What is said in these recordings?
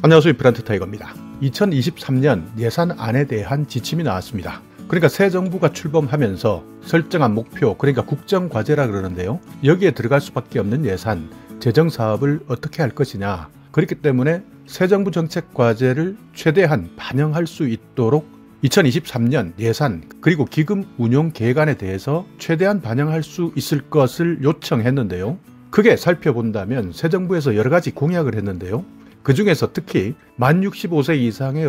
안녕하세요. 비란트타이거입니다. 2023년 예산안에 대한 지침이 나왔습니다. 그러니까 새 정부가 출범하면서 설정한 목표, 그러니까 국정과제라 그러는데요. 여기에 들어갈 수밖에 없는 예산, 재정사업을 어떻게 할 것이냐. 그렇기 때문에 새 정부 정책과제를 최대한 반영할 수 있도록 2023년 예산 그리고 기금 운용 계획안에 대해서 최대한 반영할 수 있을 것을 요청했는데요. 크게 살펴본다면 새 정부에서 여러 가지 공약을 했는데요. 그 중에서 특히 만 65세 이상의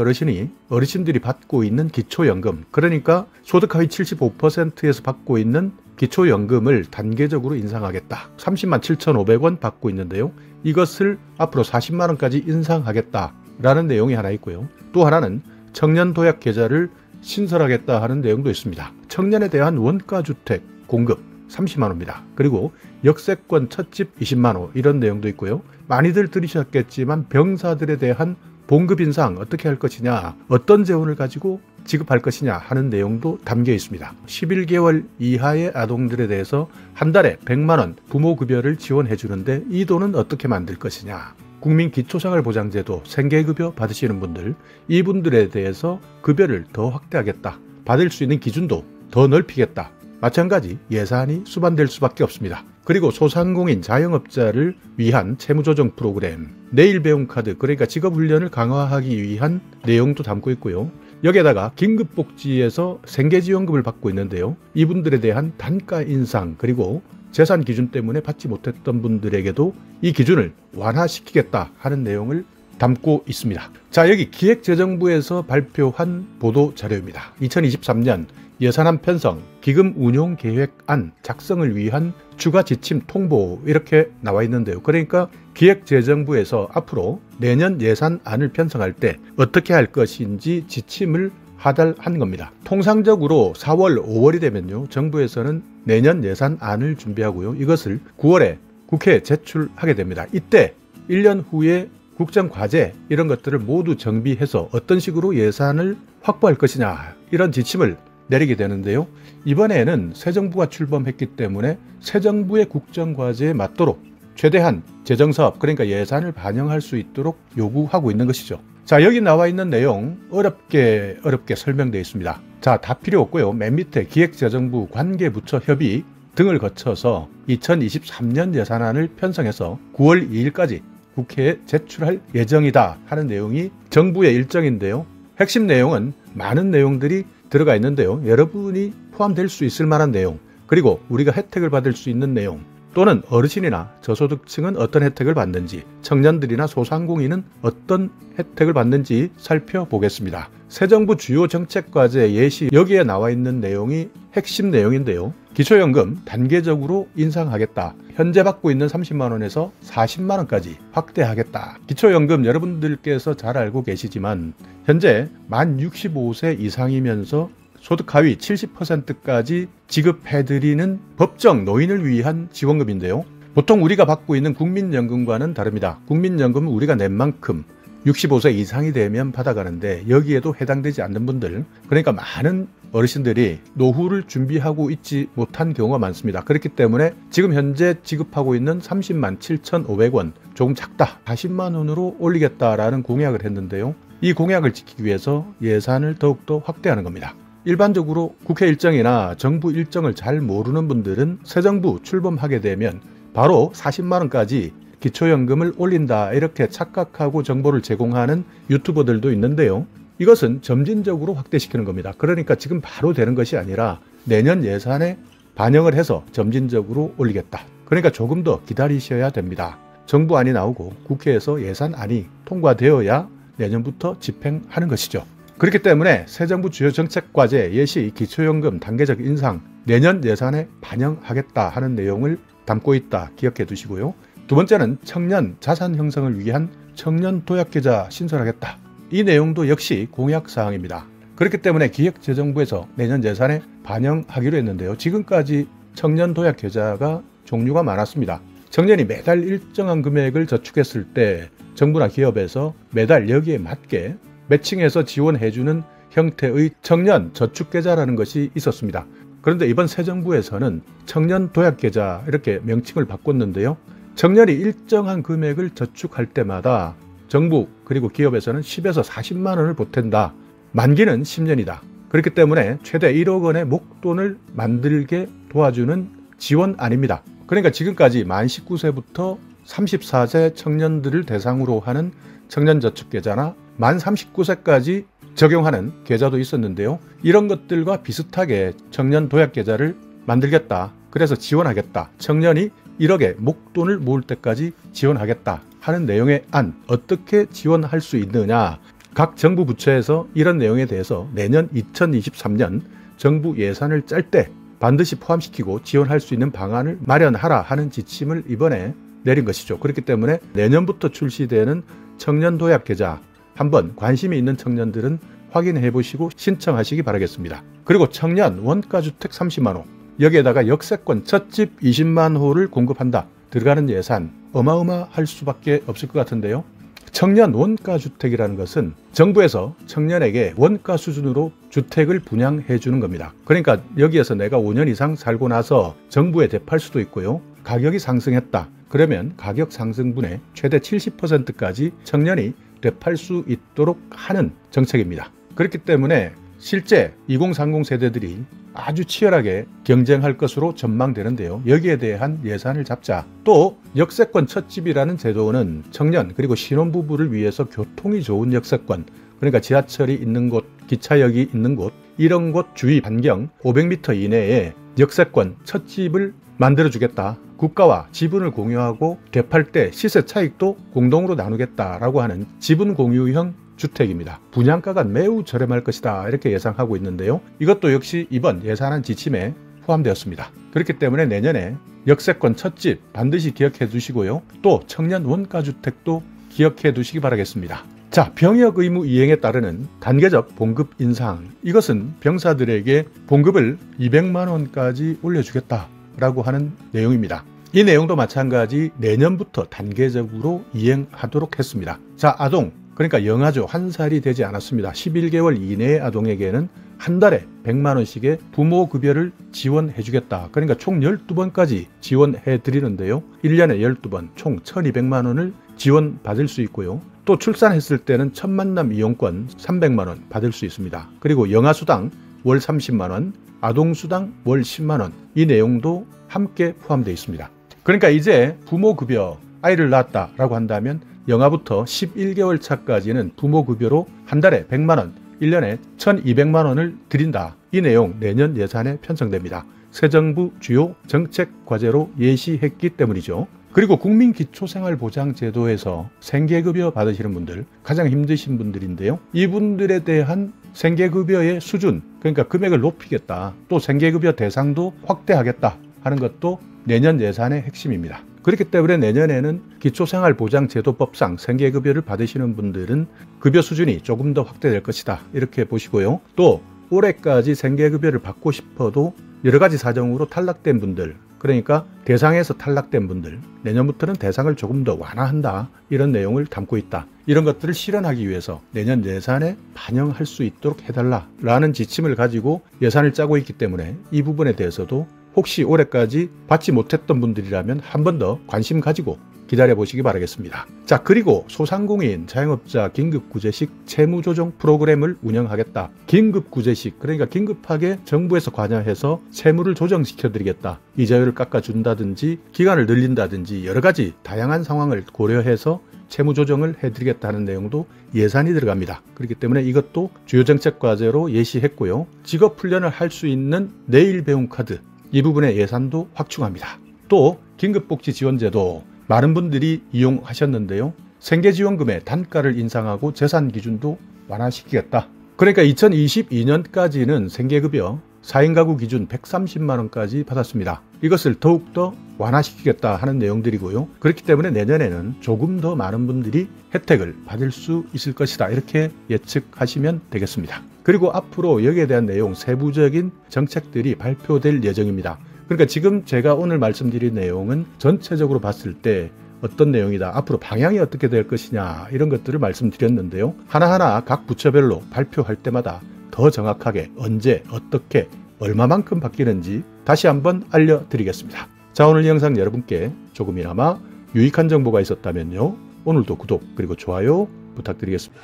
어르신들이 받고 있는 기초연금, 그러니까 소득 하위 75%에서 받고 있는 기초연금을 단계적으로 인상하겠다. 30만 7,500원 받고 있는데요. 이것을 앞으로 40만 원까지 인상하겠다라는 내용이 하나 있고요. 또 하나는 청년 도약 계좌를 신설하겠다 하는 내용도 있습니다. 청년에 대한 원가주택 공급 30만 원입니다. 그리고 역세권 첫집 20만 원 이런 내용도 있고요. 많이들 들으셨겠지만 병사들에 대한 봉급 인상 어떻게 할 것이냐, 어떤 재원을 가지고 지급할 것이냐 하는 내용도 담겨 있습니다. 11개월 이하의 아동들에 대해서 한 달에 100만 원 부모급여를 지원해 주는데 이 돈은 어떻게 만들 것이냐. 국민기초생활보장제도 생계급여 받으시는 분들, 이분들에 대해서 급여를 더 확대하겠다. 받을 수 있는 기준도 더 넓히겠다. 마찬가지 예산이 수반될 수밖에 없습니다. 그리고 소상공인 자영업자를 위한 채무조정 프로그램, 내일 배움 카드, 그러니까 직업훈련을 강화하기 위한 내용도 담고 있고요. 여기에다가 긴급복지에서 생계지원금을 받고 있는데요. 이분들에 대한 단가 인상, 그리고 재산 기준 때문에 받지 못했던 분들에게도 이 기준을 완화시키겠다 하는 내용을 담고 있습니다. 자, 여기 기획재정부에서 발표한 보도 자료입니다. 2023년 예산안 편성, 기금 운용 계획안 작성을 위한 추가 지침 통보 이렇게 나와 있는데요. 그러니까 기획재정부에서 앞으로 내년 예산안을 편성할 때 어떻게 할 것인지 지침을 하달한 겁니다. 통상적으로 4월, 5월이 되면요, 정부에서는 내년 예산안을 준비하고요. 이것을 9월에 국회에 제출하게 됩니다. 이때 1년 후에 국정과제 이런 것들을 모두 정비해서 어떤 식으로 예산을 확보할 것이냐 이런 지침을 내리게 되는데요. 이번에는 새 정부가 출범했기 때문에 새 정부의 국정과제에 맞도록 최대한 재정사업, 그러니까 예산을 반영할 수 있도록 요구하고 있는 것이죠. 자, 여기 나와 있는 내용 어렵게 설명되어 있습니다. 자, 다 필요 없고요. 맨 밑에 기획재정부 관계부처 협의 등을 거쳐서 2023년 예산안을 편성해서 9월 2일까지 국회에 제출할 예정이다 하는 내용이 정부의 일정인데요. 핵심 내용은 많은 내용들이 들어가 있는데요. 여러분이 포함될 수 있을 만한 내용, 그리고 우리가 혜택을 받을 수 있는 내용, 또는 어르신이나 저소득층은 어떤 혜택을 받는지, 청년들이나 소상공인은 어떤 혜택을 받는지 살펴보겠습니다. 새 정부 주요 정책과제 예시, 여기에 나와 있는 내용이 핵심 내용인데요. 기초연금 단계적으로 인상하겠다. 현재 받고 있는 30만 원에서 40만 원까지 확대하겠다. 기초연금 여러분들께서 잘 알고 계시지만 현재 만 65세 이상이면서 소득 하위 70%까지 지급해드리는 법정 노인을 위한 지원금인데요. 보통 우리가 받고 있는 국민연금과는 다릅니다. 국민연금은 우리가 낸 만큼 65세 이상이 되면 받아가는데 여기에도 해당되지 않는 분들, 그러니까 많은 어르신들이 노후를 준비하고 있지 못한 경우가 많습니다. 그렇기 때문에 지금 현재 지급하고 있는 30만 7,500원 조금 작다, 40만 원으로 올리겠다라는 공약을 했는데요. 이 공약을 지키기 위해서 예산을 더욱더 확대하는 겁니다. 일반적으로 국회 일정이나 정부 일정을 잘 모르는 분들은 새 정부 출범하게 되면 바로 40만 원까지 기초연금을 올린다 이렇게 착각하고 정보를 제공하는 유튜버들도 있는데요. 이것은 점진적으로 확대시키는 겁니다. 그러니까 지금 바로 되는 것이 아니라 내년 예산에 반영을 해서 점진적으로 올리겠다. 그러니까 조금 더 기다리셔야 됩니다. 정부안이 나오고 국회에서 예산안이 통과되어야 내년부터 집행하는 것이죠. 그렇기 때문에 새 정부 주요 정책과제 예시 기초연금 단계적 인상 내년 예산에 반영하겠다 하는 내용을 담고 있다 기억해 두시고요. 두 번째는 청년 자산 형성을 위한 청년 도약계좌 신설하겠다. 이 내용도 역시 공약사항입니다. 그렇기 때문에 기획재정부에서 내년 예산에 반영하기로 했는데요. 지금까지 청년 도약계좌가 종류가 많았습니다. 청년이 매달 일정한 금액을 저축했을 때 정부나 기업에서 매달 여기에 맞게 매칭해서 지원해주는 형태의 청년 저축계좌라는 것이 있었습니다. 그런데 이번 새 정부에서는 청년 도약계좌 이렇게 명칭을 바꿨는데요. 청년이 일정한 금액을 저축할 때마다 정부 그리고 기업에서는 10에서 40만 원을 보탠다. 만기는 10년이다. 그렇기 때문에 최대 1억 원의 목돈을 만들게 도와주는 지원안입니다. 그러니까 지금까지 만 19세부터 34세 청년들을 대상으로 하는 청년저축계좌나 만 39세까지 적용하는 계좌도 있었는데요. 이런 것들과 비슷하게 청년도약계좌를 만들겠다. 그래서 지원하겠다. 청년이 1억의 목돈을 모을 때까지 지원하겠다 하는 내용의 안, 어떻게 지원할 수 있느냐. 각 정부 부처에서 이런 내용에 대해서 내년 2023년 정부 예산을 짤 때 반드시 포함시키고 지원할 수 있는 방안을 마련하라 하는 지침을 이번에 내린 것이죠. 그렇기 때문에 내년부터 출시되는 청년도약계좌 한번 관심이 있는 청년들은 확인해 보시고 신청하시기 바라겠습니다. 그리고 청년 원가주택 30만 호, 여기에다가 역세권 첫집 20만 호를 공급한다. 들어가는 예산 어마어마할 수밖에 없을 것 같은데요. 청년 원가주택이라는 것은 정부에서 청년에게 원가 수준으로 주택을 분양해 주는 겁니다. 그러니까 여기에서 내가 5년 이상 살고 나서 정부에 대팔 수도 있고요. 가격이 상승했다. 그러면 가격 상승분의 최대 70%까지 청년이 되팔 수 있도록 하는 정책입니다. 그렇기 때문에 실제 2030 세대들이 아주 치열하게 경쟁할 것으로 전망되는데요. 여기에 대한 예산을 잡자. 또 역세권 첫집이라는 제도는 청년 그리고 신혼부부를 위해서 교통이 좋은 역세권, 그러니까 지하철이 있는 곳, 기차역이 있는 곳, 이런 곳 주위 반경 500m 이내에 역세권 첫집을 만들어주겠다. 국가와 지분을 공유하고 되팔 때 시세 차익도 공동으로 나누겠다라고 하는 지분 공유형 주택입니다. 분양가가 매우 저렴할 것이다. 이렇게 예상하고 있는데요. 이것도 역시 이번 예산안 지침에 포함되었습니다. 그렇기 때문에 내년에 역세권 첫집 반드시 기억해 두시고요. 또 청년 원가주택도 기억해 두시기 바라겠습니다. 자, 병역 의무 이행에 따르는 단계적 봉급 인상. 이것은 병사들에게 봉급을 200만 원까지 올려주겠다라고 하는 내용입니다. 이 내용도 마찬가지 내년부터 단계적으로 이행하도록 했습니다. 자, 아동. 그러니까 영아죠. 1살이 되지 않았습니다. 11개월 이내의 아동에게는 한 달에 100만 원씩의 부모급여를 지원해 주겠다. 그러니까 총 12번까지 지원해 드리는데요. 1년에 12번 총 1200만 원을 지원받을 수 있고요. 또 출산했을 때는 첫 만남 이용권 300만 원 받을 수 있습니다. 그리고 영아수당 월 30만 원, 아동수당 월 10만 원, 이 내용도 함께 포함되어 있습니다. 그러니까 이제 부모급여, 아이를 낳았다라고 한다면 영아부터 11개월 차까지는 부모급여로 한 달에 100만 원, 1년에 1200만 원을 드린다. 이 내용 내년 예산에 편성됩니다. 새 정부 주요 정책 과제로 예시했기 때문이죠. 그리고 국민기초생활보장제도에서 생계급여 받으시는 분들, 가장 힘드신 분들인데요. 이분들에 대한 생계급여의 수준, 그러니까 금액을 높이겠다. 또 생계급여 대상도 확대하겠다 하는 것도 내년 예산의 핵심입니다. 그렇기 때문에 내년에는 기초생활보장제도법상 생계급여를 받으시는 분들은 급여 수준이 조금 더 확대될 것이다. 이렇게 보시고요. 또 올해까지 생계급여를 받고 싶어도 여러 가지 사정으로 탈락된 분들, 그러니까 대상에서 탈락된 분들, 내년부터는 대상을 조금 더 완화한다. 이런 내용을 담고 있다. 이런 것들을 실현하기 위해서 내년 예산에 반영할 수 있도록 해달라라는 지침을 가지고 예산을 짜고 있기 때문에 이 부분에 대해서도 혹시 올해까지 받지 못했던 분들이라면 한 번 더 관심 가지고 기다려 보시기 바라겠습니다. 자, 그리고 소상공인 자영업자 긴급구제식 채무조정 프로그램을 운영하겠다. 긴급구제식, 그러니까 긴급하게 정부에서 관여해서 채무를 조정시켜 드리겠다. 이자율을 깎아준다든지 기간을 늘린다든지 여러 가지 다양한 상황을 고려해서 채무 조정을 해드리겠다는 내용도 예산이 들어갑니다. 그렇기 때문에 이것도 주요 정책 과제로 예시했고요. 직업 훈련을 할 수 있는 내일 배움 카드, 이 부분의 예산도 확충합니다. 또 긴급복지지원제도 많은 분들이 이용하셨는데요. 생계지원금의 단가를 인상하고 재산 기준도 완화시키겠다. 그러니까 2022년까지는 생계급여 4인 가구 기준 130만 원까지 받았습니다. 이것을 더욱더 완화시키겠다 하는 내용들이고요. 그렇기 때문에 내년에는 조금 더 많은 분들이 혜택을 받을 수 있을 것이다. 이렇게 예측하시면 되겠습니다. 그리고 앞으로 여기에 대한 내용, 세부적인 정책들이 발표될 예정입니다. 그러니까 지금 제가 오늘 말씀드린 내용은 전체적으로 봤을 때 어떤 내용이다, 앞으로 방향이 어떻게 될 것이냐, 이런 것들을 말씀드렸는데요. 하나하나 각 부처별로 발표할 때마다 더 정확하게 언제, 어떻게, 얼마만큼 바뀌는지 다시 한번 알려드리겠습니다. 자, 오늘 영상 여러분께 조금이나마 유익한 정보가 있었다면요, 오늘도 구독 그리고 좋아요 부탁드리겠습니다.